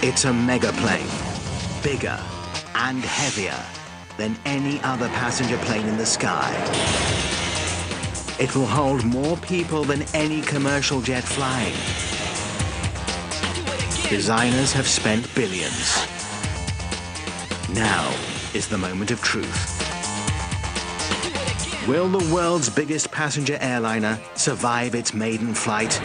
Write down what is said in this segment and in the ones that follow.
It's a mega plane, bigger and heavier than any other passenger plane in the sky. It will hold more people than any commercial jet flying. Designers have spent billions. Now is the moment of truth. Will the world's biggest passenger airliner survive its maiden flight?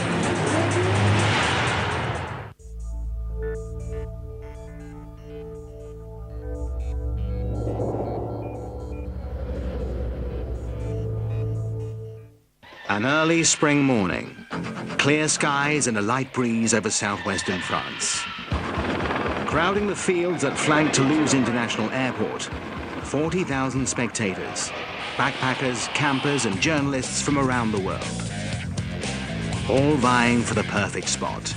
An early spring morning, clear skies and a light breeze over southwestern France. Crowding the fields that flank Toulouse International Airport, 40,000 spectators, backpackers, campers and journalists from around the world. All vying for the perfect spot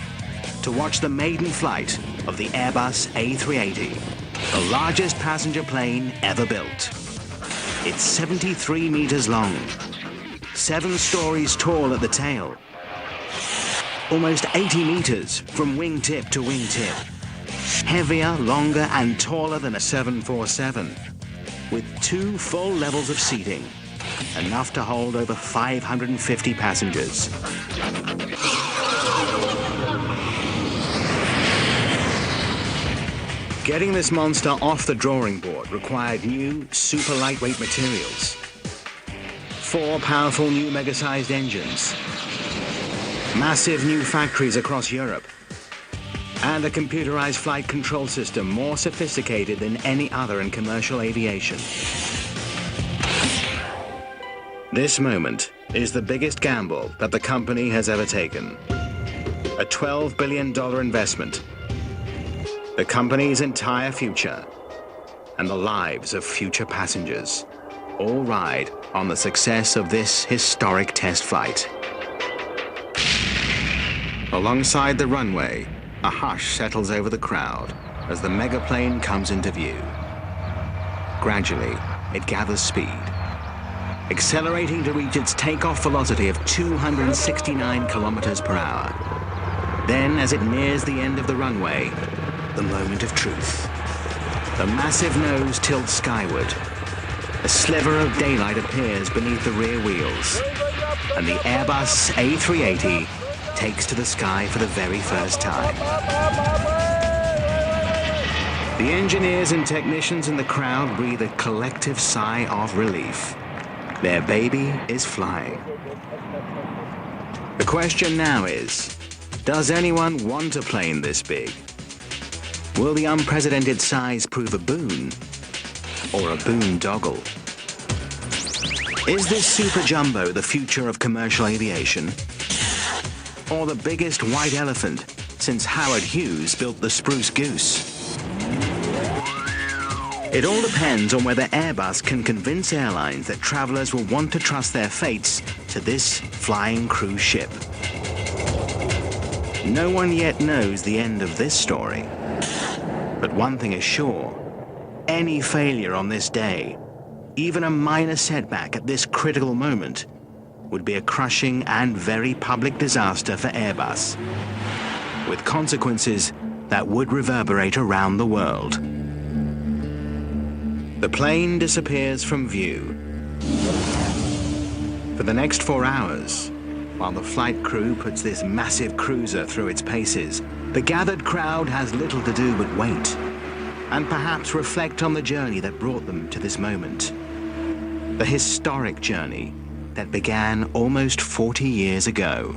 to watch the maiden flight of the Airbus A380, the largest passenger plane ever built. It's 73 meters long, 7 stories tall at the tail, almost 80 meters from wingtip to wingtip, heavier, longer and taller than a 747, with 2 full levels of seating, enough to hold over 550 passengers. Getting this monster off the drawing board required new, super lightweight materials, 4 powerful new mega-sized engines, massive new factories across Europe, and a computerized flight control system more sophisticated than any other in commercial aviation. This moment is the biggest gamble that the company has ever taken. A $12 billion investment, the company's entire future, and the lives of future passengers all ride on the success of this historic test flight. Alongside the runway, a hush settles over the crowd as the megaplane comes into view. Gradually, it gathers speed, accelerating to reach its takeoff velocity of 269 kilometers per hour. Then, as it nears the end of the runway, the moment of truth. The massive nose tilts skyward. A sliver of daylight appears beneath the rear wheels, and the Airbus A380 takes to the sky for the very first time. The engineers and technicians in the crowd breathe a collective sigh of relief. Their baby is flying. The question now is, does anyone want a plane this big? Will the unprecedented size prove a boon or a boondoggle? Is this super jumbo the future of commercial aviation? Or the biggest white elephant since Howard Hughes built the Spruce Goose? It all depends on whether Airbus can convince airlines that travelers will want to trust their fates to this flying cruise ship. No one yet knows the end of this story. But one thing is sure, any failure on this day, even a minor setback at this critical moment, would be a crushing and very public disaster for Airbus, with consequences that would reverberate around the world. The plane disappears from view. For the next 4 hours, while the flight crew puts this massive cruiser through its paces, the gathered crowd has little to do but wait, and perhaps reflect on the journey that brought them to this moment. The historic journey that began almost 40 years ago.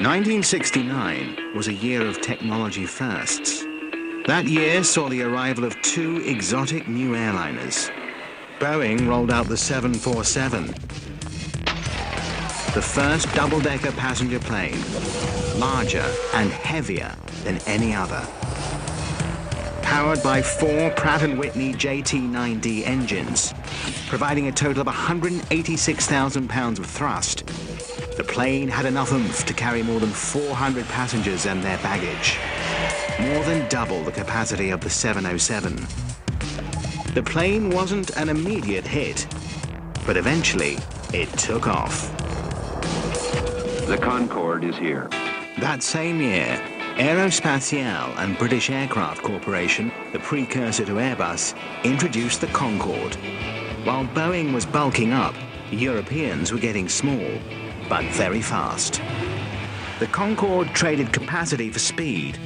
1969 was a year of technology firsts. That year saw the arrival of 2 exotic new airliners. Boeing rolled out the 747, the first double-decker passenger plane, larger and heavier than any other. Powered by 4 Pratt & Whitney JT9D engines, providing a total of 186,000 pounds of thrust, the plane had enough oomph to carry more than 400 passengers and their baggage, more than double the capacity of the 707. The plane wasn't an immediate hit, but eventually it took off. The Concorde is here. That same year, Aerospatiale and British Aircraft Corporation, the precursor to Airbus, introduced the Concorde. While Boeing was bulking up, Europeans were getting small, but very fast. The Concorde traded capacity for speed.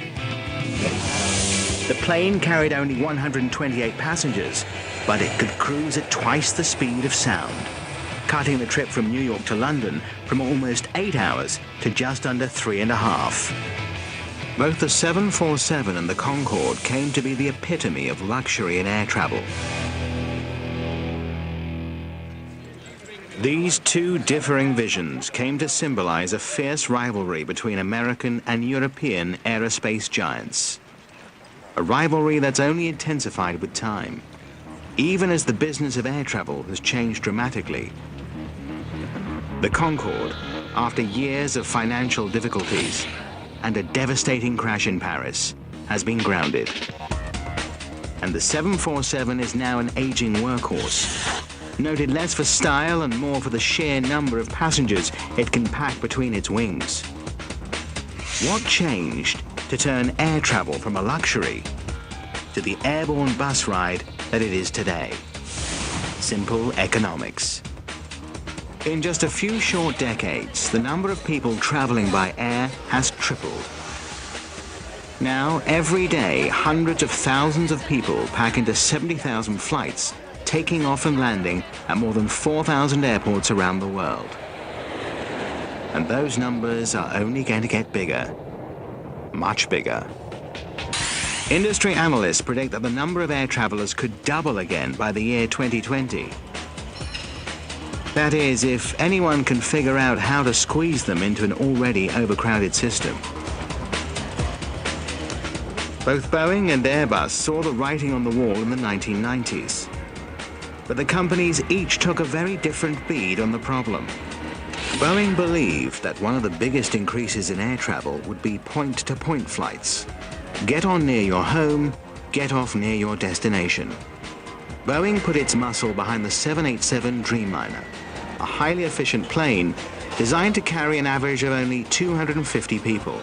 The plane carried only 128 passengers, but it could cruise at twice the speed of sound, cutting the trip from New York to London from almost 8 hours to just under 3.5. Both the 747 and the Concorde came to be the epitome of luxury in air travel. These two differing visions came to symbolize a fierce rivalry between American and European aerospace giants. A rivalry that's only intensified with time, even as the business of air travel has changed dramatically. The Concorde, after years of financial difficulties and a devastating crash in Paris, has been grounded. And the 747 is now an aging workhorse, noted less for style and more for the sheer number of passengers it can pack between its wings. What changed to turn air travel from a luxury to the airborne bus ride that it is today? Simple economics. In just a few short decades, the number of people traveling by air has tripled. Now, every day, hundreds of thousands of people pack into 70,000 flights, taking off and landing at more than 4,000 airports around the world. And those numbers are only going to get bigger, much bigger. Industry analysts predict that the number of air travelers could double again by the year 2020. That is, if anyone can figure out how to squeeze them into an already overcrowded system. Both Boeing and Airbus saw the writing on the wall in the 1990s. But the companies each took a very different bead on the problem. Boeing believed that one of the biggest increases in air travel would be point-to-point flights. Get on near your home, get off near your destination. Boeing put its muscle behind the 787 Dreamliner, a highly efficient plane designed to carry an average of only 250 people.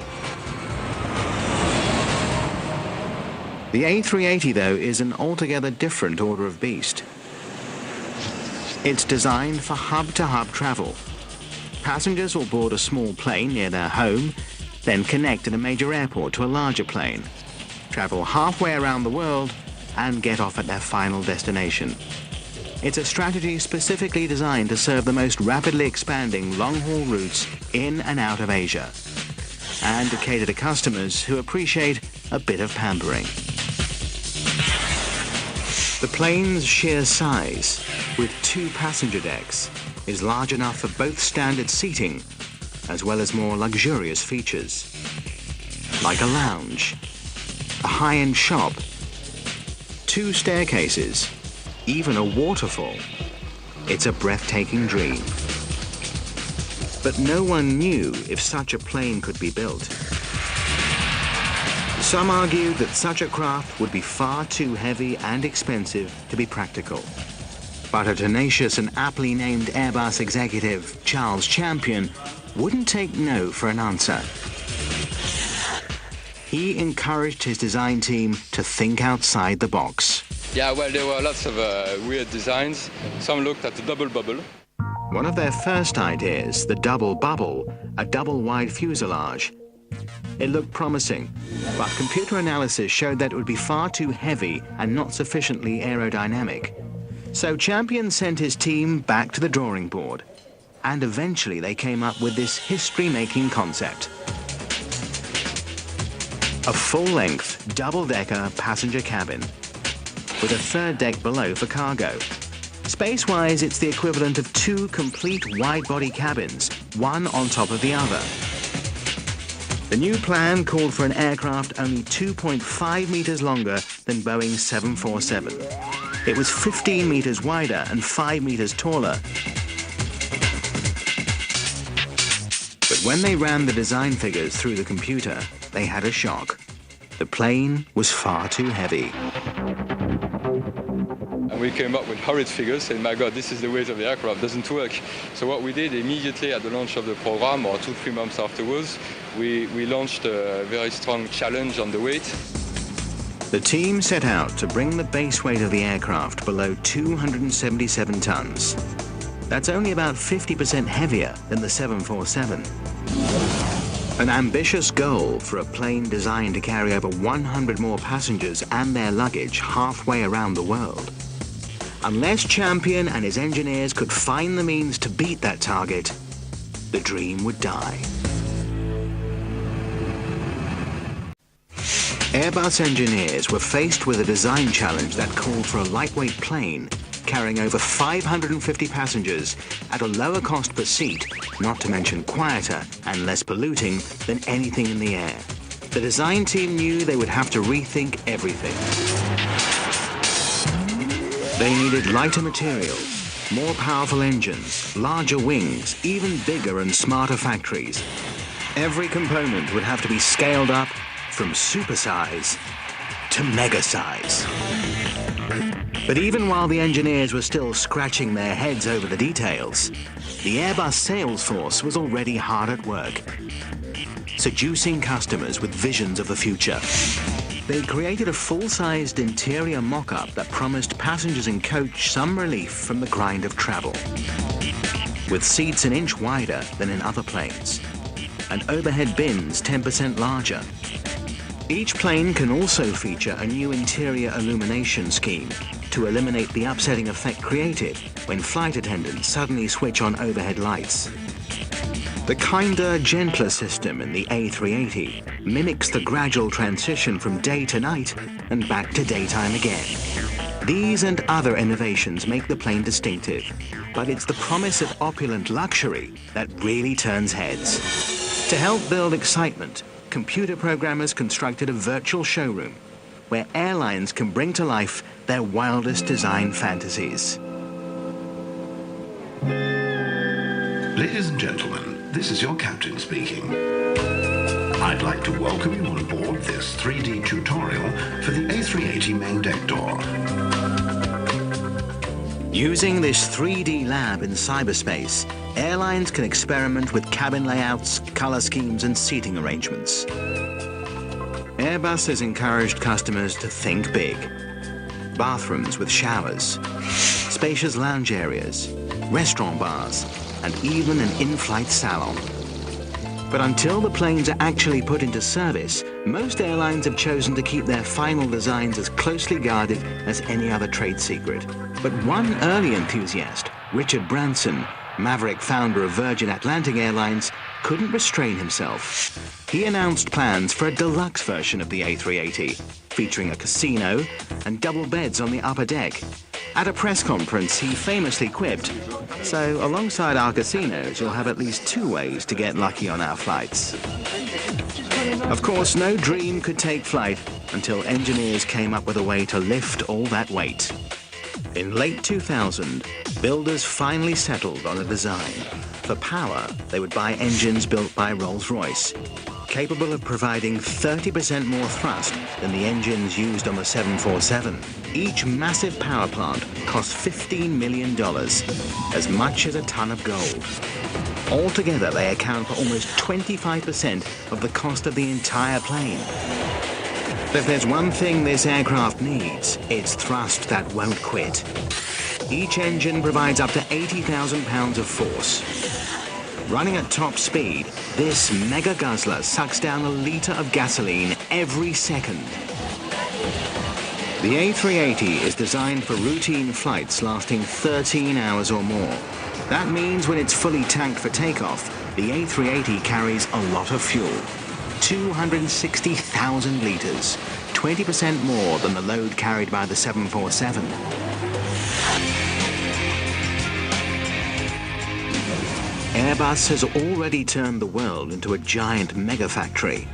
The A380, though, is an altogether different order of beast. It's designed for hub-to-hub travel. Passengers will board a small plane near their home, then connect at a major airport to a larger plane, travel halfway around the world, and get off at their final destination. It's a strategy specifically designed to serve the most rapidly expanding long-haul routes in and out of Asia, and to cater to customers who appreciate a bit of pampering. The plane's sheer size, with 2 passenger decks, is large enough for both standard seating as well as more luxurious features, like a lounge, a high-end shop, 2 staircases, even a waterfall. It's a breathtaking dream. But no one knew if such a plane could be built. Some argued that such a craft would be far too heavy and expensive to be practical. But a tenacious and aptly named Airbus executive, Charles Champion, wouldn't take no for an answer. He encouraged his design team to think outside the box. Yeah, well, there were lots of weird designs. Some looked at the double bubble. One of their first ideas, the double bubble, a double-wide fuselage. It looked promising, but computer analysis showed that it would be far too heavy and not sufficiently aerodynamic. So Champion sent his team back to the drawing board, and eventually they came up with this history-making concept. A full-length, double-decker passenger cabin, with a third deck below for cargo. Space-wise, it's the equivalent of 2 complete wide-body cabins, one on top of the other. The new plan called for an aircraft only 2.5 meters longer than Boeing's 747. It was 15 meters wider and 5 meters taller. But when they ran the design figures through the computer, they had a shock. The plane was far too heavy. we came up with horrid figures, saying, my God, this is the weight of the aircraft, doesn't work. So what we did immediately at the launch of the program, or 2-3 months afterwards, we launched a very strong challenge on the weight. The team set out to bring the base weight of the aircraft below 277 tons. That's only about 50% heavier than the 747. An ambitious goal for a plane designed to carry over 100 more passengers and their luggage halfway around the world. Unless Champion and his engineers could find the means to beat that target, the dream would die. Airbus engineers were faced with a design challenge that called for a lightweight plane carrying over 550 passengers at a lower cost per seat, not to mention quieter and less polluting than anything in the air. The design team knew they would have to rethink everything. They needed lighter materials, more powerful engines, larger wings, even bigger and smarter factories. Every component would have to be scaled up from supersize to mega size. But even while the engineers were still scratching their heads over the details, the Airbus sales force was already hard at work, seducing customers with visions of the future. They created a full-sized interior mock-up that promised passengers in coach some relief from the grind of travel. With seats an inch wider than in other planes, and overhead bins 10% larger. Each plane can also feature a new interior illumination scheme to eliminate the upsetting effect created when flight attendants suddenly switch on overhead lights. The kinder, gentler system in the A380 mimics the gradual transition from day to night and back to daytime again. These and other innovations make the plane distinctive, but it's the promise of opulent luxury that really turns heads. To help build excitement, computer programmers constructed a virtual showroom where airlines can bring to life their wildest design fantasies. Ladies and gentlemen, this is your captain speaking. I'd like to welcome you on board this 3D tutorial for the A380 main deck door. Using this 3D lab in cyberspace, airlines can experiment with cabin layouts, color schemes, and seating arrangements. Airbus has encouraged customers to think big. Bathrooms with showers, spacious lounge areas, restaurant bars, and even an in-flight salon. But until the planes are actually put into service, most airlines have chosen to keep their final designs as closely guarded as any other trade secret. But one early enthusiast, Richard Branson, Maverick founder of Virgin Atlantic Airlines, couldn't restrain himself. He announced plans for a deluxe version of the A380, featuring a casino and double beds on the upper deck. At a press conference, he famously quipped, "So alongside our casinos, you'll have at least 2 ways to get lucky on our flights." Of course, no dream could take flight until engineers came up with a way to lift all that weight. In late 2000, builders finally settled on a design. For power, they would buy engines built by Rolls-Royce, capable of providing 30% more thrust than the engines used on the 747. Each massive power plant cost $15 million, as much as a ton of gold. Altogether, they account for almost 25% of the cost of the entire plane. But if there's one thing this aircraft needs, it's thrust that won't quit. Each engine provides up to 80,000 pounds of force. Running at top speed, this mega guzzler sucks down a litre of gasoline every second. The A380 is designed for routine flights lasting 13 hours or more. That means when it's fully tanked for takeoff, the A380 carries a lot of fuel. 260,000 litres, 20% more than the load carried by the 747. Airbus has already turned the world into a giant mega factory.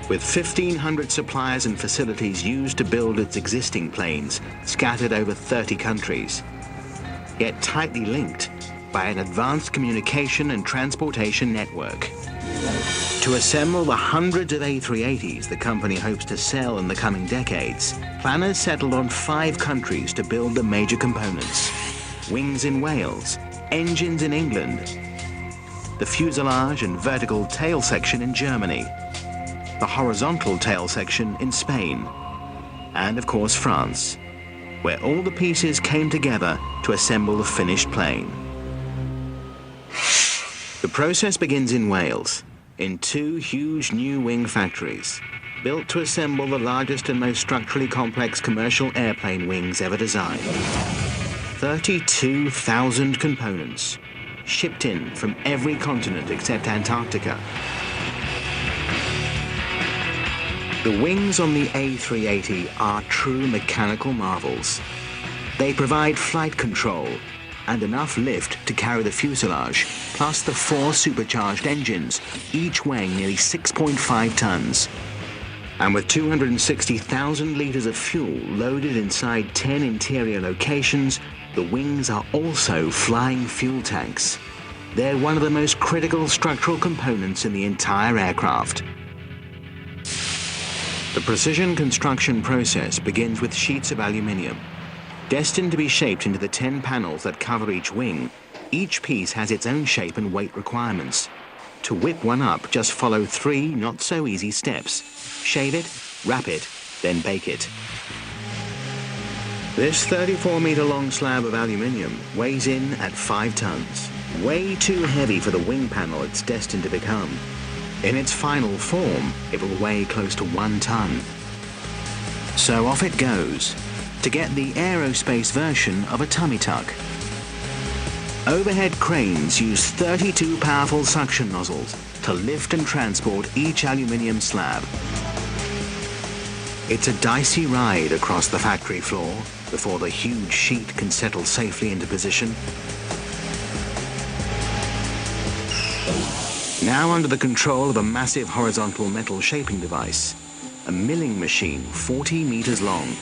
With 1,500 suppliers and facilities used to build its existing planes, scattered over 30 countries. Yet tightly linked, by an advanced communication and transportation network. To assemble the hundreds of A380s the company hopes to sell in the coming decades, planners settled on 5 countries to build the major components: wings in Wales, engines in England, the fuselage and vertical tail section in Germany, the horizontal tail section in Spain, and of course France, where all the pieces came together to assemble the finished plane. The process begins in Wales, in 2 huge new wing factories, built to assemble the largest and most structurally complex commercial airplane wings ever designed. 32,000 components, shipped in from every continent except Antarctica. The wings on the A380 are true mechanical marvels. They provide flight control and enough lift to carry the fuselage, plus the 4 supercharged engines, each weighing nearly 6.5 tons. And with 260,000 litres of fuel loaded inside 10 interior locations, the wings are also flying fuel tanks. They're one of the most critical structural components in the entire aircraft. The precision construction process begins with sheets of aluminium. Destined to be shaped into the 10 panels that cover each wing, each piece has its own shape and weight requirements. To whip one up, just follow 3 not-so-easy steps. Shave it, wrap it, then bake it. This 34-meter-long slab of aluminium weighs in at 5 tons. Way too heavy for the wing panel it's destined to become. In its final form, it will weigh close to 1 ton. So off it goes, to get the aerospace version of a tummy tuck. Overhead cranes use 32 powerful suction nozzles to lift and transport each aluminium slab. It's a dicey ride across the factory floor before the huge sheet can settle safely into position. Now under the control of a massive horizontal metal shaping device, a milling machine 40 meters long.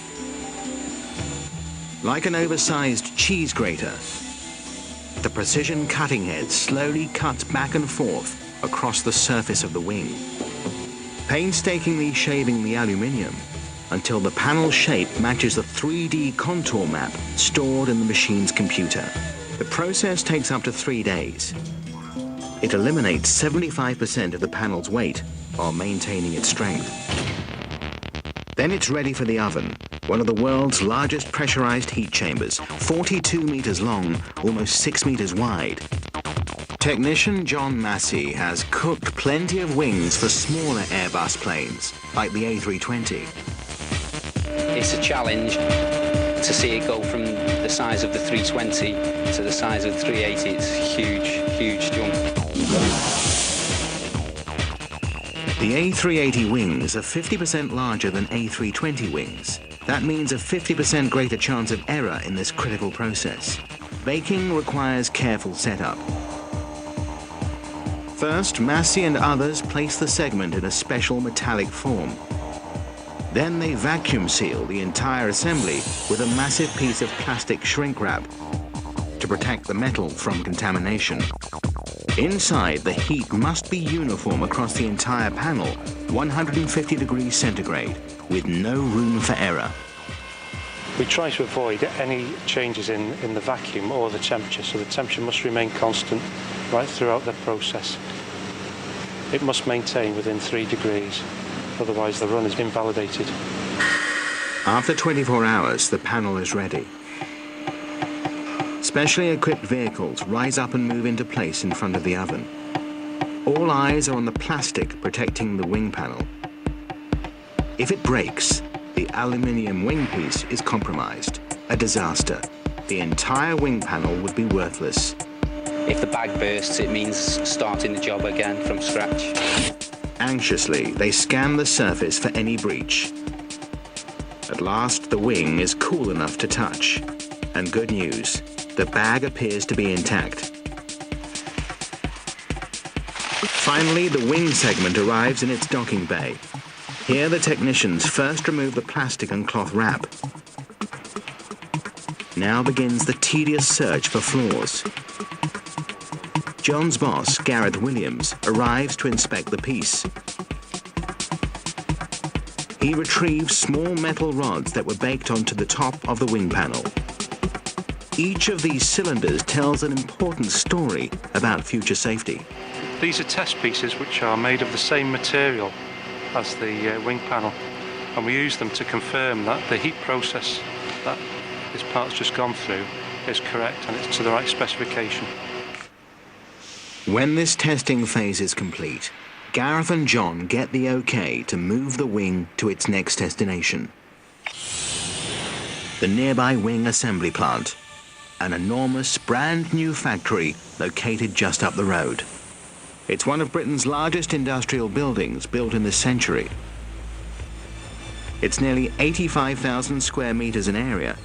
Like an oversized cheese grater, the precision cutting head slowly cuts back and forth across the surface of the wing, painstakingly shaving the aluminium until the panel shape matches the 3D contour map stored in the machine's computer. The process takes up to 3 days. It eliminates 75% of the panel's weight while maintaining its strength. Then it's ready for the oven, one of the world's largest pressurized heat chambers, 42 meters long, almost 6 meters wide. Technician John Massey has cooked plenty of wings for smaller Airbus planes, like the A320. It's a challenge to see it go from the size of the 320 to the size of the 380. It's a huge, huge jump. The A380 wings are 50% larger than A320 wings. That means a 50% greater chance of error in this critical process. Baking requires careful setup. First, Massey and others place the segment in a special metallic form. Then they vacuum seal the entire assembly with a massive piece of plastic shrink wrap to protect the metal from contamination. Inside, the heat must be uniform across the entire panel, 150 degrees centigrade, with no room for error. We try to avoid any changes in the vacuum or the temperature, so the temperature must remain constant right throughout the process. It must maintain within 3 degrees, otherwise the run is invalidated. After 24 hours, the panel is ready. Specially equipped vehicles rise up and move into place in front of the oven. All eyes are on the plastic protecting the wing panel. If it breaks, the aluminium wing piece is compromised. A disaster. The entire wing panel would be worthless. If the bag bursts, it means starting the job again from scratch. Anxiously, they scan the surface for any breach. At last, the wing is cool enough to touch. And good news, the bag appears to be intact. Finally, the wing segment arrives in its docking bay. Here, the technicians first remove the plastic and cloth wrap. Now begins the tedious search for flaws. John's boss, Gareth Williams, arrives to inspect the piece. He retrieves small metal rods that were baked onto the top of the wing panel. Each of these cylinders tells an important story about future safety. These are test pieces which are made of the same material as the wing panel, and we use them to confirm that the heat process that this part's just gone through is correct and it's to the right specification. When this testing phase is complete, Gareth and John get the okay to move the wing to its next destination. The nearby wing assembly plant, an enormous brand new factory located just up the road. It's one of Britain's largest industrial buildings built in this century. It's nearly 85,000 square meters in area,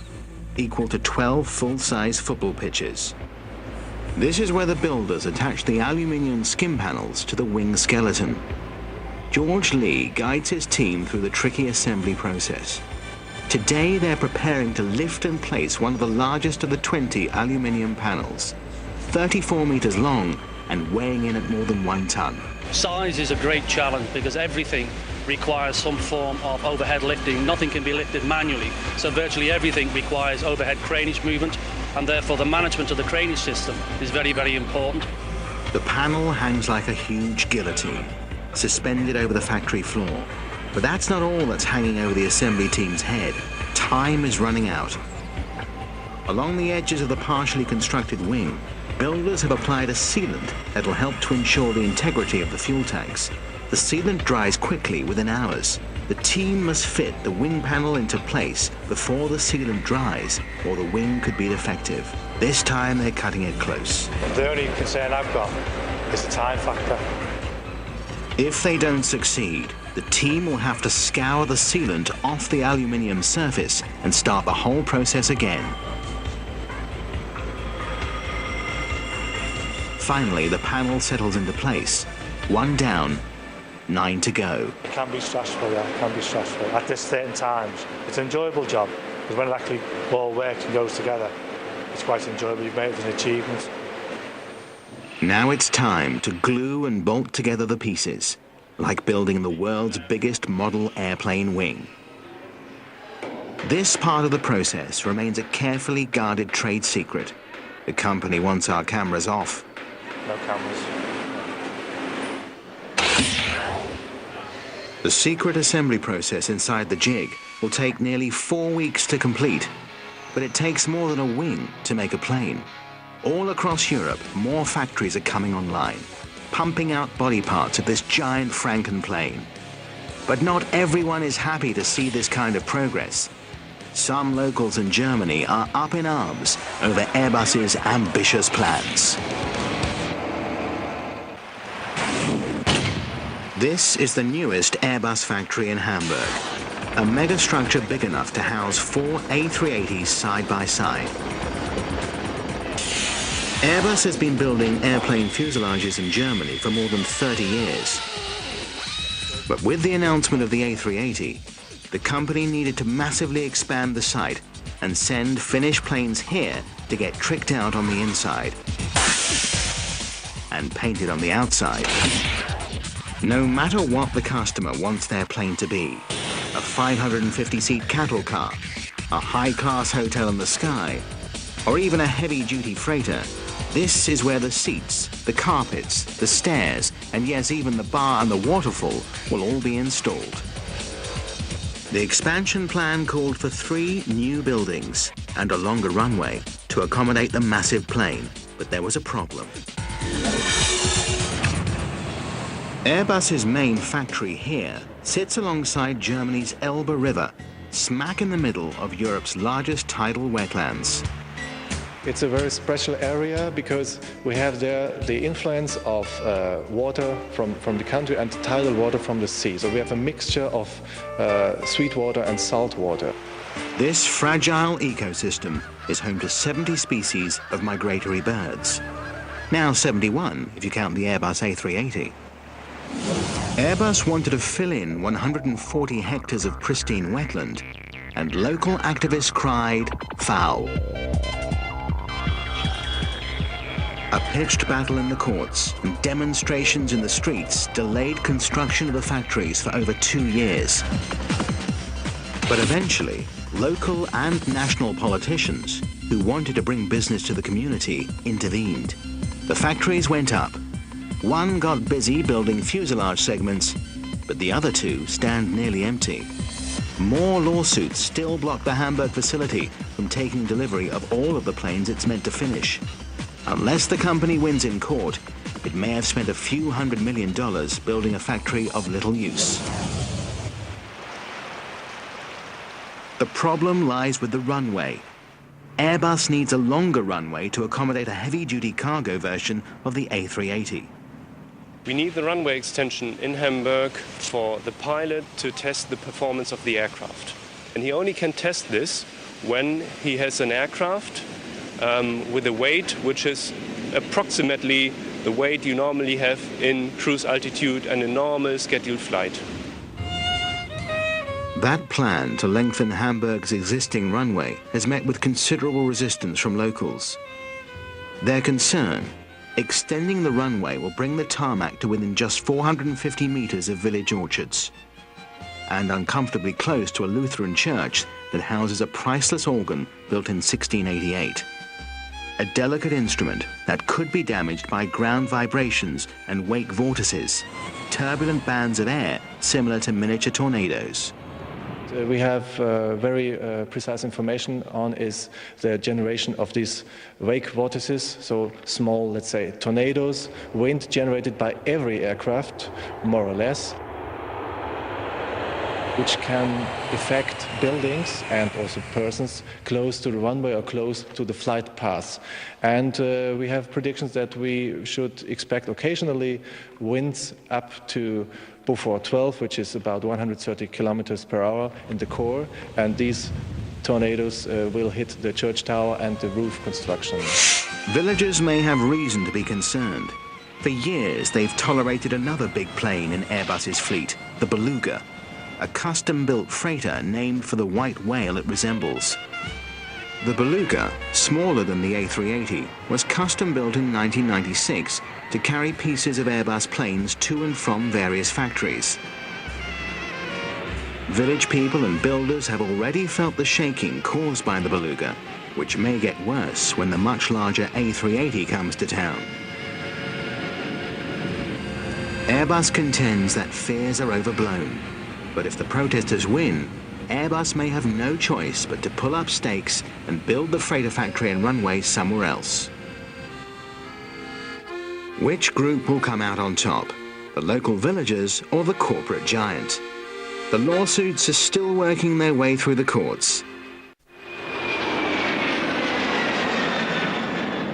equal to 12 full-size football pitches. This is where the builders attach the aluminium skin panels to the wing skeleton. George Lee guides his team through the tricky assembly process. Today they're preparing to lift and place one of the largest of the 20 aluminium panels, 34 meters long and weighing in at more than 1 ton. Size is a great challenge because everything requires some form of overhead lifting. Nothing can be lifted manually, so virtually everything requires overhead craneage movement, and therefore the management of the craneage system is very, very important. The panel hangs like a huge guillotine, suspended over the factory floor. But that's not all that's hanging over the assembly team's head. Time is running out. Along the edges of the partially constructed wing, builders have applied a sealant that will help to ensure the integrity of the fuel tanks. The sealant dries quickly within hours. The team must fit the wing panel into place before the sealant dries, or the wing could be defective. This time they're cutting it close. The only concern I've got is the time factor. If they don't succeed, the team will have to scour the sealant off the aluminium surface and start the whole process again. Finally, the panel settles into place. 1 down, 9 to go. It can be stressful, yeah, it can be stressful. At this certain times, it's an enjoyable job, because when it actually all works and goes together, it's quite enjoyable. You've made it an achievement. Now it's time to glue and bolt together the pieces, like building the world's biggest model airplane wing. This part of the process remains a carefully guarded trade secret. The company wants our cameras off. No cameras. The secret assembly process inside the jig will take nearly 4 weeks to complete, but it takes more than a wing to make a plane. All across Europe, more factories are coming online, pumping out body parts of this giant Franken plane. But not everyone is happy to see this kind of progress. Some locals in Germany are up in arms over Airbus's ambitious plans. This is the newest Airbus factory in Hamburg, a megastructure big enough to house 4 A380s side by side. Airbus has been building airplane fuselages in Germany for more than 30 years. But with the announcement of the A380, the company needed to massively expand the site and send finished planes here to get tricked out on the inside and painted on the outside. No matter what the customer wants their plane to be, a 550-seat cattle car, a high-class hotel in the sky, or even a heavy-duty freighter, this is where the seats, the carpets, the stairs, and yes, even the bar and the waterfall will all be installed. The expansion plan called for 3 new buildings and a longer runway to accommodate the massive plane, but there was a problem. Airbus's main factory here sits alongside Germany's Elbe River, smack in the middle of Europe's largest tidal wetlands. It's a very special area because we have there the influence of water from the country and tidal water from the sea. So we have a mixture of sweet water and salt water. This fragile ecosystem is home to 70 species of migratory birds. Now 71 if you count the Airbus A380. Airbus wanted to fill in 140 hectares of pristine wetland, and local activists cried foul. A pitched battle in the courts and demonstrations in the streets delayed construction of the factories for over 2 years. But eventually, local and national politicians who wanted to bring business to the community intervened. The factories went up. One got busy building fuselage segments, but the other two stand nearly empty. More lawsuits still block the Hamburg facility from taking delivery of all of the planes it's meant to finish. Unless the company wins in court, it may have spent a few $100 million building a factory of little use. The problem lies with the runway. Airbus needs a longer runway to accommodate a heavy-duty cargo version of the A380. We need the runway extension in Hamburg for the pilot to test the performance of the aircraft. And he only can test this when he has an aircraft with a weight which is approximately the weight you normally have in cruise altitude and a normal scheduled flight. That plan to lengthen Hamburg's existing runway has met with considerable resistance from locals. Their concern: extending the runway will bring the tarmac to within just 450 meters of village orchards, and uncomfortably close to a Lutheran church that houses a priceless organ built in 1688. A delicate instrument that could be damaged by ground vibrations and wake vortices, turbulent bands of air similar to miniature tornadoes. We have very precise information on is the generation of these wake vortices, so small, let's say, tornadoes, wind generated by every aircraft, more or less, which can affect buildings and also persons close to the runway or close to the flight paths. And we have predictions that we should expect occasionally winds up to Beaufort 12, which is about 130 kilometers per hour in the core, and these tornadoes will hit the church tower and the roof construction. Villagers may have reason to be concerned. For years, they've tolerated another big plane in Airbus's fleet, the Beluga, a custom-built freighter named for the white whale it resembles. The Beluga, smaller than the A380, was custom-built in 1996 to carry pieces of Airbus planes to and from various factories. Village people and builders have already felt the shaking caused by the Beluga, which may get worse when the much larger A380 comes to town. Airbus contends that fears are overblown, but if the protesters win, Airbus may have no choice but to pull up stakes and build the freighter factory and runway somewhere else. Which group will come out on top, the local villagers or the corporate giant? The lawsuits are still working their way through the courts.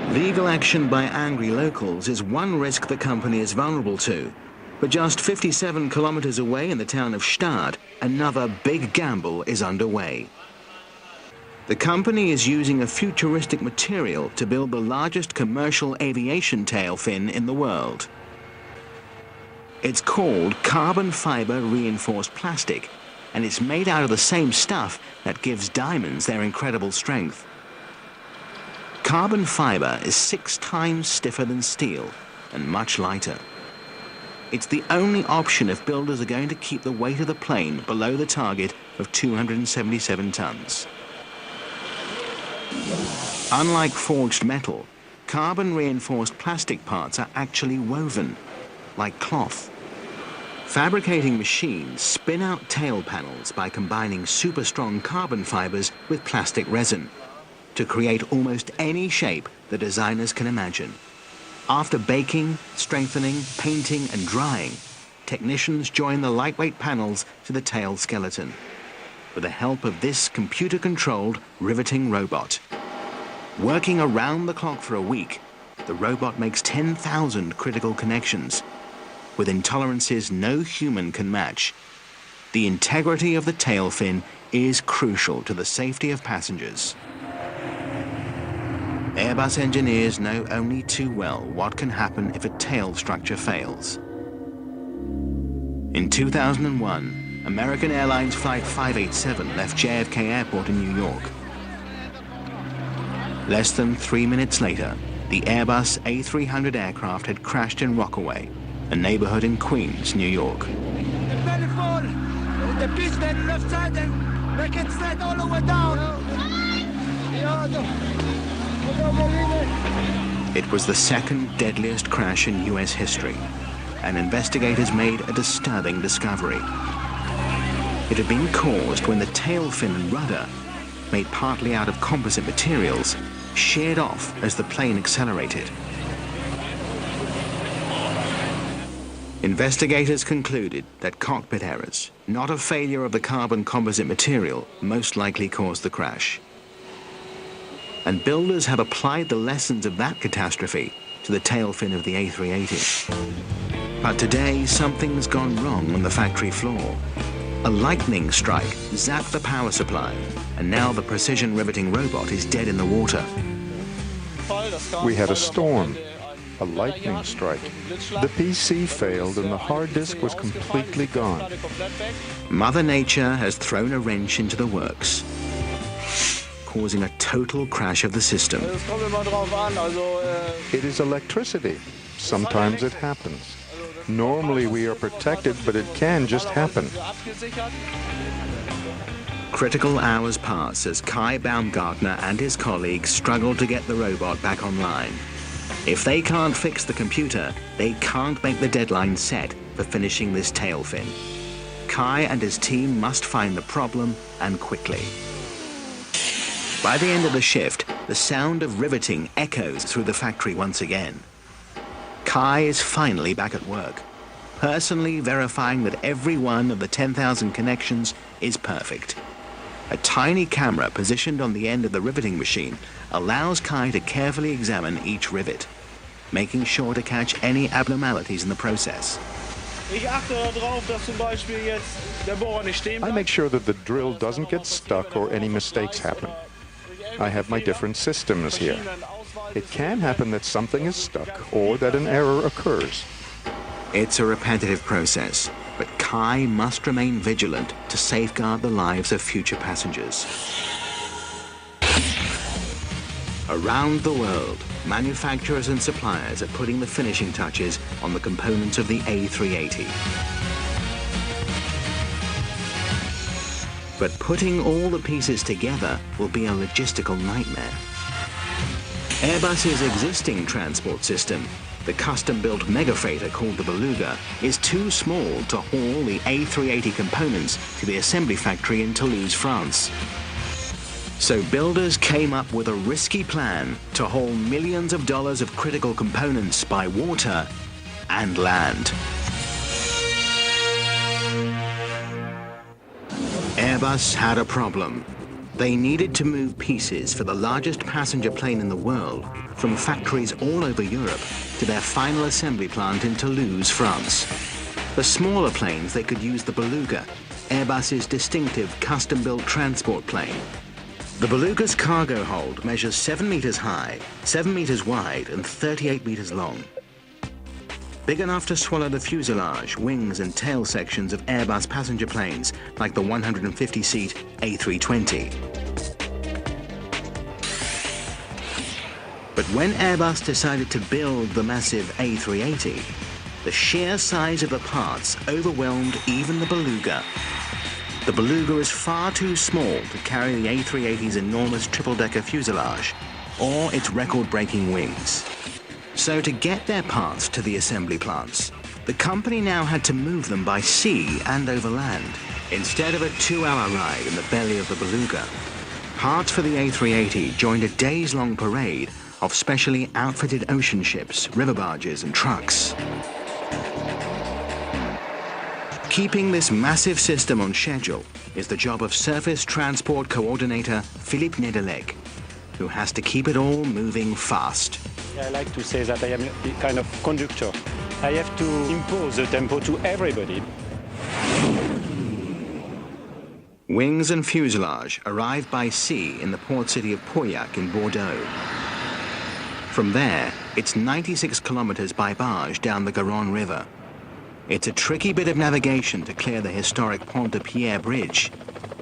Legal action by angry locals is one risk the company is vulnerable to. But just 57 kilometers away in the town of Stade, another big gamble is underway. The company is using a futuristic material to build the largest commercial aviation tail fin in the world. It's called carbon fiber reinforced plastic, and it's made out of the same stuff that gives diamonds their incredible strength. Carbon fiber is 6 times stiffer than steel and much lighter. It's the only option if builders are going to keep the weight of the plane below the target of 277 tons. Unlike forged metal, carbon-reinforced plastic parts are actually woven, like cloth. Fabricating machines spin out tail panels by combining super-strong carbon fibers with plastic resin to create almost any shape the designers can imagine. After baking, strengthening, painting, and drying, technicians join the lightweight panels to the tail skeleton with the help of this computer-controlled riveting robot. Working around the clock for a week, the robot makes 10,000 critical connections with intolerances no human can match. The integrity of the tail fin is crucial to the safety of passengers. Airbus engineers know only too well what can happen if a tail structure fails. In 2001, American Airlines Flight 587 left JFK Airport in New York. Less than 3 minutes later, the Airbus A300 aircraft had crashed in Rockaway, a neighborhood in Queens, New York. The belly fall, the piece that left side and make it straight all the way down. It was the second deadliest crash in US history, and investigators made a disturbing discovery. It had been caused when the tail fin and rudder, made partly out of composite materials, sheared off as the plane accelerated. Investigators concluded that cockpit errors, not a failure of the carbon composite material, most likely caused the crash. And builders have applied the lessons of that catastrophe to the tail fin of the A380. But today, something's gone wrong on the factory floor. A lightning strike zapped the power supply, and now the precision riveting robot is dead in the water. We had a storm, a lightning strike. The PC failed and the hard disk was completely gone. Mother Nature has thrown a wrench into the works, causing a total crash of the system. It is electricity. Sometimes it happens. Normally we are protected, but it can just happen. Critical hours pass as Kai Baumgartner and his colleagues struggle to get the robot back online. If they can't fix the computer, they can't make the deadline set for finishing this tail fin. Kai and his team must find the problem, and quickly. By the end of the shift, the sound of riveting echoes through the factory once again. Kai is finally back at work, personally verifying that every one of the 10,000 connections is perfect. A tiny camera positioned on the end of the riveting machine allows Kai to carefully examine each rivet, making sure to catch any abnormalities in the process. I make sure that the drill doesn't get stuck or any mistakes happen. I have my different systems here. It can happen that something is stuck or that an error occurs. It's a repetitive process, but Kai must remain vigilant to safeguard the lives of future passengers. Around the world, manufacturers and suppliers are putting the finishing touches on the components of the A380. But putting all the pieces together will be a logistical nightmare. Airbus's existing transport system, the custom-built mega freighter called the Beluga, is too small to haul the A380 components to the assembly factory in Toulouse, France. So builders came up with a risky plan to haul millions of dollars of critical components by water and land. Airbus had a problem. They needed to move pieces for the largest passenger plane in the world from factories all over Europe to their final assembly plant in Toulouse, France. For smaller planes, they could use the Beluga, Airbus's distinctive custom-built transport plane. The Beluga's cargo hold measures 7 meters high, 7 meters wide, and 38 meters long. Big enough to swallow the fuselage, wings, and tail sections of Airbus passenger planes like the 150-seat A320. But when Airbus decided to build the massive A380, the sheer size of the parts overwhelmed even the Beluga. The Beluga is far too small to carry the A380's enormous triple-decker fuselage or its record-breaking wings. So to get their parts to the assembly plants, the company now had to move them by sea and over land, instead of a 2-hour ride in the belly of the Beluga. Parts for the A380 joined a days-long parade of specially outfitted ocean ships, river barges, and trucks. Keeping this massive system on schedule is the job of Surface Transport Coordinator Philippe Nedelec, who has to keep it all moving fast. I like to say that I am a kind of conductor. I have to impose the tempo to everybody. Wings and fuselage arrive by sea in the port city of Pauillac in Bordeaux. From there, it's 96 kilometers by barge down the Garonne River. It's a tricky bit of navigation to clear the historic Pont de Pierre Bridge,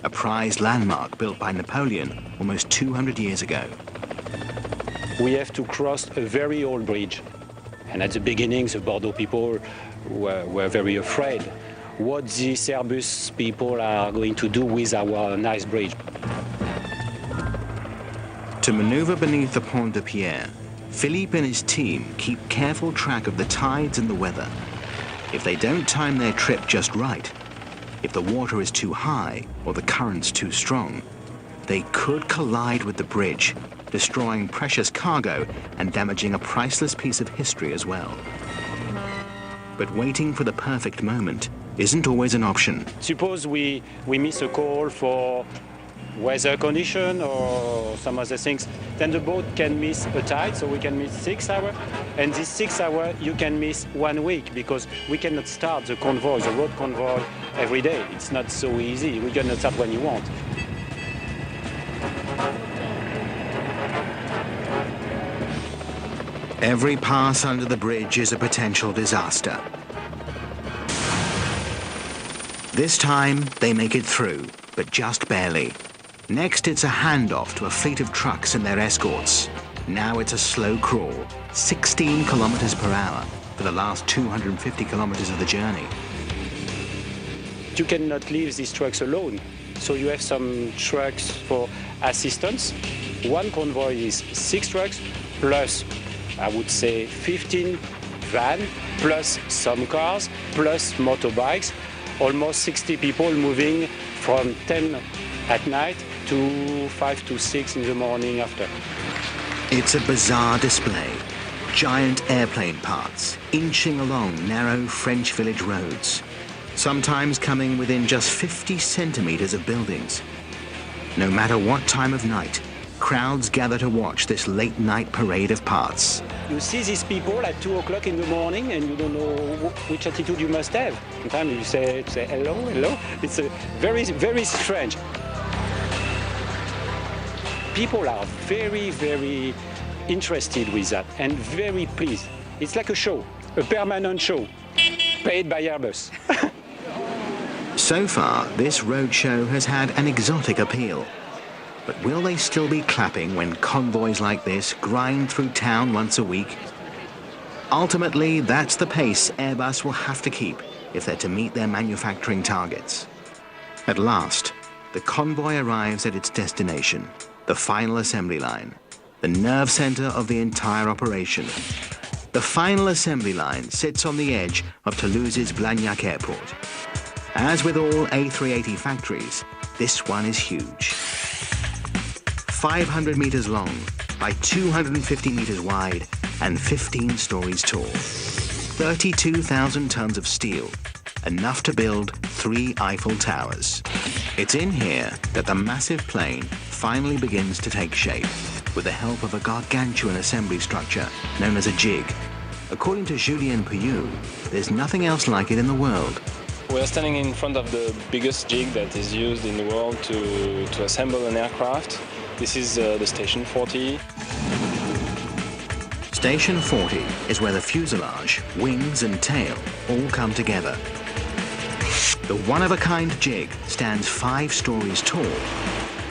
a prized landmark built by Napoleon almost 200 years ago. we have to cross a very old bridge. And at the beginning, the Bordeaux people were very afraid. What these Airbus people are going to do with our nice bridge. To maneuver beneath the Pont de Pierre, Philippe and his team keep careful track of the tides and the weather. If they don't time their trip just right, if the water is too high or the currents too strong, they could collide with the bridge, destroying precious cargo and damaging a priceless piece of history as well. But waiting for the perfect moment isn't always an option. Suppose we miss a call for weather condition or some other things, then the boat can miss a tide, so we can miss 6 hours. And this 6 hours you can miss 1 week because we cannot start the convoy, the road convoy, every day. It's not so easy. We cannot start when you want. Every pass under the bridge is a potential disaster. This time, they make it through, but just barely. Next, it's a handoff to a fleet of trucks and their escorts. Now it's a slow crawl, 16 kilometers per hour for the last 250 kilometers of the journey. You cannot leave these trucks alone, so you have some trucks for assistance. One convoy is 6 trucks, plus, I would say, 15 vans, plus some cars, plus motorbikes, almost 60 people moving from 10 at night to 5 to 6 in the morning after. It's a bizarre display. Giant airplane parts inching along narrow French village roads, sometimes coming within just 50 centimeters of buildings. No matter what time of night, crowds gather to watch this late-night parade of parts. You see these people at 2 o'clock in the morning and you don't know which attitude you must have. Sometimes you say hello, hello. It's very, very strange. People are very, very interested with that and very pleased. It's like a show, a permanent show, paid by Airbus. So far, this roadshow has had an exotic appeal. But will they still be clapping when convoys like this grind through town once a week? Ultimately, that's the pace Airbus will have to keep if they're to meet their manufacturing targets. At last, the convoy arrives at its destination, the final assembly line, the nerve center of the entire operation. The final assembly line sits on the edge of Toulouse's Blagnac Airport. As with all A380 factories, this one is huge. 500 meters long by 250 meters wide and 15 stories tall. 32,000 tons of steel, enough to build 3 Eiffel Towers. It's in here that the massive plane finally begins to take shape with the help of a gargantuan assembly structure known as a jig. According to Julien Pouillou, there's nothing else like it in the world. We're standing in front of the biggest jig that is used in the world to assemble an aircraft. This is the Station 40. Station 40 is where the fuselage, wings and tail all come together. The one-of-a-kind jig stands 5 stories tall,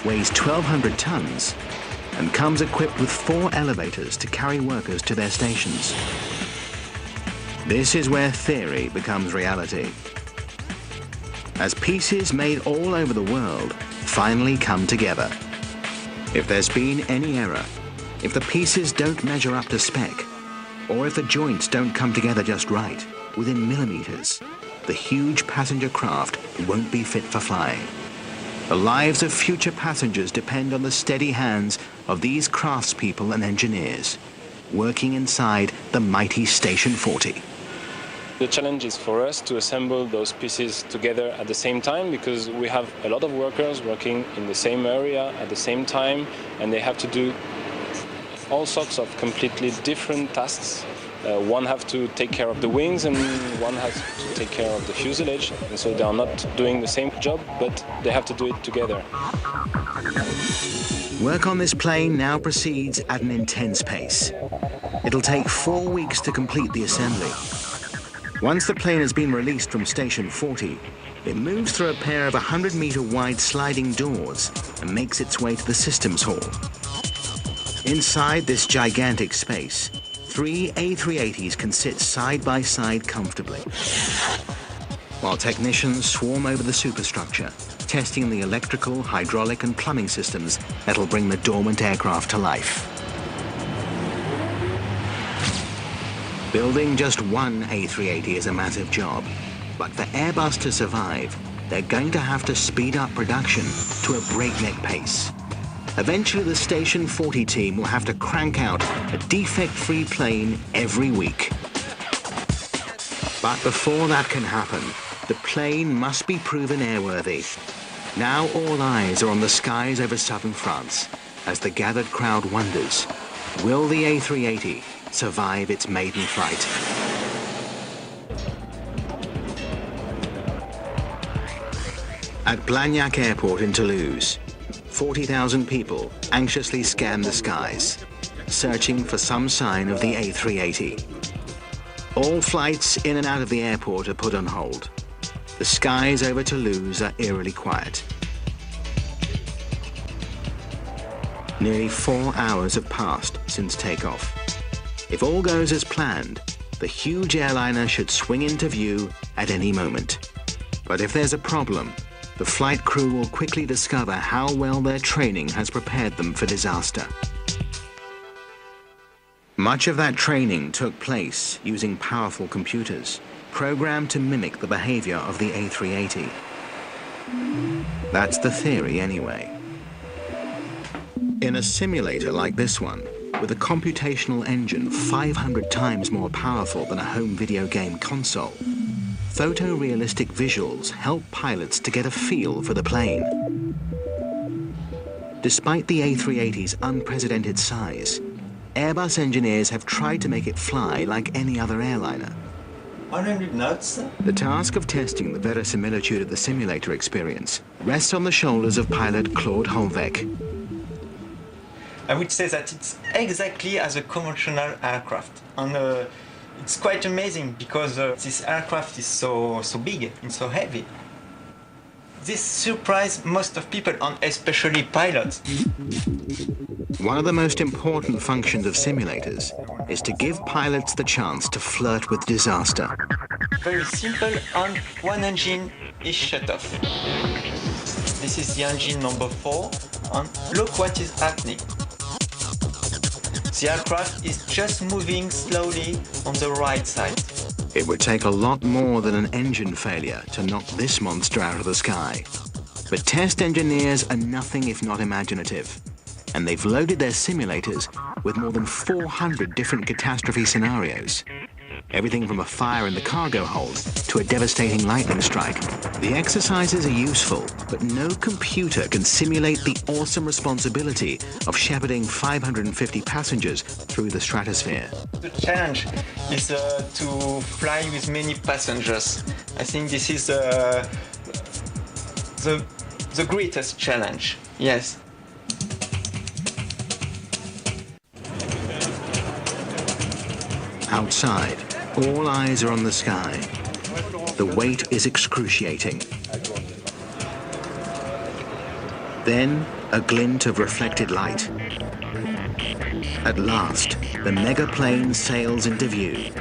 weighs 1,200 tons, and comes equipped with 4 elevators to carry workers to their stations. This is where theory becomes reality. As pieces made all over the world finally come together. If there's been any error, if the pieces don't measure up to spec, or if the joints don't come together just right, within millimeters, the huge passenger craft won't be fit for flying. The lives of future passengers depend on the steady hands of these craftspeople and engineers, working inside the mighty Station 40. The challenge is for us to assemble those pieces together at the same time because we have a lot of workers working in the same area at the same time and they have to do all sorts of completely different tasks. One has to take care of the wings and one has to take care of the fuselage, and so they are not doing the same job, but they have to do it together. Work on this plane now proceeds at an intense pace. It'll take 4 weeks to complete the assembly. Once the plane has been released from Station 40, it moves through a pair of 100-meter wide sliding doors and makes its way to the systems hall. Inside this gigantic space, 3 A380s can sit side by side comfortably, while technicians swarm over the superstructure, testing the electrical, hydraulic and plumbing systems that'll bring the dormant aircraft to life. Building just one A380 is a massive job, but for Airbus to survive, they're going to have to speed up production to a breakneck pace. Eventually, the Station 40 team will have to crank out a defect-free plane every week. But before that can happen, the plane must be proven airworthy. Now all eyes are on the skies over southern France as the gathered crowd wonders, will the A380 survive its maiden flight? At Blagnac Airport in Toulouse, 40,000 people anxiously scan the skies, searching for some sign of the A380. All flights in and out of the airport are put on hold. The skies over Toulouse are eerily quiet. Nearly 4 hours have passed since takeoff. If all goes as planned, the huge airliner should swing into view at any moment. But if there's a problem, the flight crew will quickly discover how well their training has prepared them for disaster. Much of that training took place using powerful computers, programmed to mimic the behavior of the A380. That's the theory anyway. In a simulator like this one, with a computational engine 500 times more powerful than a home video game console, photorealistic visuals help pilots to get a feel for the plane. Despite the A380's unprecedented size, Airbus engineers have tried to make it fly like any other airliner. 100 knots. The task of testing the verisimilitude of the simulator experience rests on the shoulders of pilot Claude Holvec. I would say that it's exactly as a conventional aircraft. And it's quite amazing because this aircraft is so big and so heavy. This surprised most of people, and especially pilots. One of the most important functions of simulators is to give pilots the chance to flirt with disaster. Very simple, and one engine is shut off. This is the engine number 4, and look what is happening. The aircraft is just moving slowly on the right side. It would take a lot more than an engine failure to knock this monster out of the sky. But test engineers are nothing if not imaginative, and they've loaded their simulators with more than 400 different catastrophe scenarios. Everything from a fire in the cargo hold to a devastating lightning strike. The exercises are useful, but no computer can simulate the awesome responsibility of shepherding 550 passengers through the stratosphere. The challenge is to fly with many passengers. I think this is the greatest challenge, yes. Outside, all eyes are on the sky. The weight is excruciating. Then, a glint of reflected light. At last, the mega plane sails into view.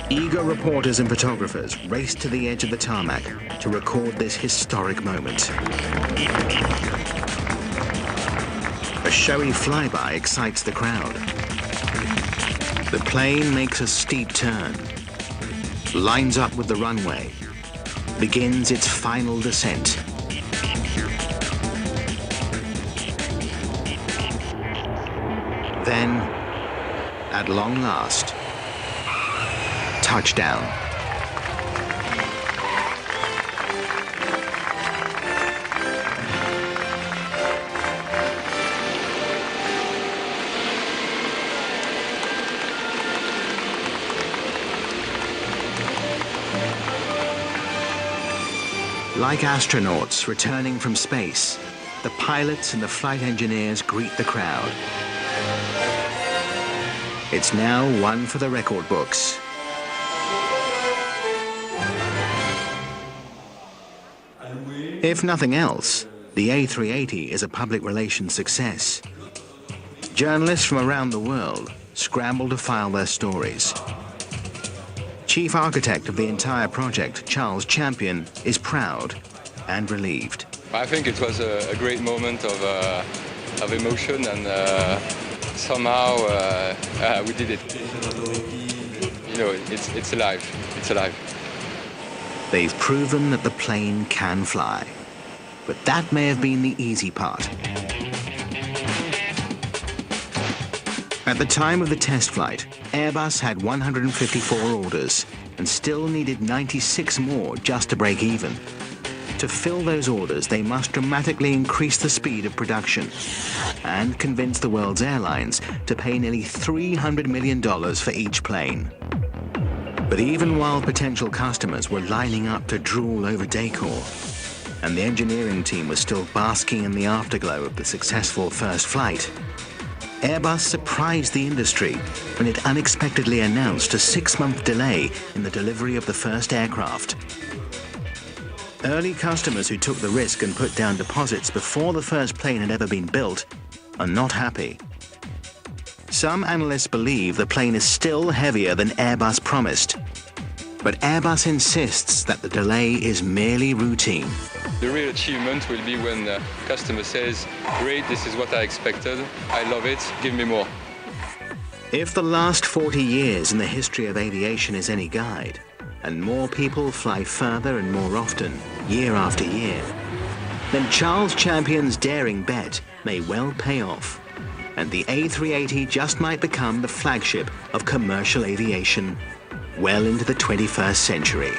Eager reporters and photographers race to the edge of the tarmac to record this historic moment. A showy flyby excites the crowd. The plane makes a steep turn, lines up with the runway, begins its final descent. Then, at long last, touchdown. Like astronauts returning from space, the pilots and the flight engineers greet the crowd. It's now one for the record books. If nothing else, the A380 is a public relations success. Journalists from around the world scramble to file their stories. Chief architect of the entire project, Charles Champion, is proud and relieved. I think it was a great moment of emotion, and somehow we did it. You know, it's alive. It's alive. They've proven that the plane can fly. But that may have been the easy part. At the time of the test flight, Airbus had 154 orders and still needed 96 more just to break even. To fill those orders, they must dramatically increase the speed of production and convince the world's airlines to pay nearly $300 million for each plane. But even while potential customers were lining up to drool over decor, and the engineering team was still basking in the afterglow of the successful first flight, Airbus surprised the industry when it unexpectedly announced a 6-month delay in the delivery of the first aircraft. Early customers who took the risk and put down deposits before the first plane had ever been built are not happy. Some analysts believe the plane is still heavier than Airbus promised, but Airbus insists that the delay is merely routine. The real achievement will be when the customer says, "Great, this is what I expected, I love it, give me more." If the last 40 years in the history of aviation is any guide, and more people fly further and more often, year after year, then Charles Champion's daring bet may well pay off, and the A380 just might become the flagship of commercial aviation well into the 21st century.